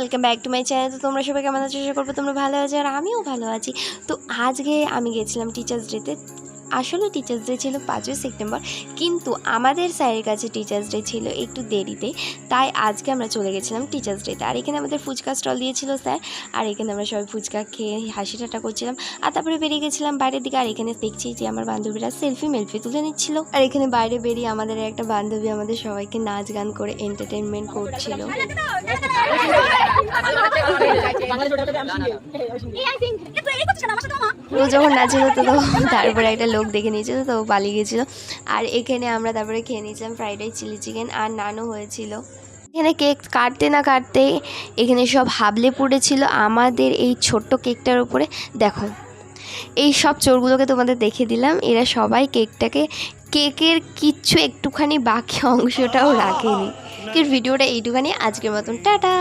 Welcome back to my channel. তো তোমরা সবাই কেমন আছো? আশা করবো তোমরা ভালো আছো আর আমিও ভালো আছি। তো আজকে আমি গেছিলাম টিচার্স ডেতে। আসলে টিচার্স ডে ছিল 5ই সেপ্টেম্বর, কিন্তু আমাদের স্যারের কাছে টিচার্স ডে ছিল একটু দেরিতে, তাই আজকে আমরা চলে গেছিলাম টিচার্স ডেতে। আর এখানে আমাদের ফুচকা স্টল দিয়েছিল স্যার, আর এখানে আমরা সবাই ফুচকা খেয়ে হাসি ঠাট্টা করছিলাম। আর তারপরে বেরিয়ে গেছিলাম বাইরের দিকে। আর এখানে দেখছি যে আমার বান্ধবীরা মেলফি তুলে নিচ্ছিল। আর এখানে বাইরে বেরিয়ে আমাদের একটা বান্ধবী আমাদের সবাইকে নাচ গান করে এন্টারটেনমেন্ট করছিল। ও যখন নাচছিল তো তারপরে একটা লোক দেখে নিয়েছিল, তো পালিয়ে গেছিলো। আর এখানে আমরা তারপরে খেয়ে নিয়েছিলাম ফ্রাইড রাইস, চিলি চিকেন আর নানও হয়েছিল। এখানে কেক কাটতে না কাটতে এখানে সব হাবলে পড়েছিল আমাদের এই ছোট্ট কেকটার উপরে। দেখো এই সব চোরগুলোকে তোমাদের দেখে দিলাম, এরা সবাই কেকের কিচ্ছু একটুখানি বাকি অংশটাও রাখেনি। ভিডিওটা এইটুখানি, আজকের মতন টাটা।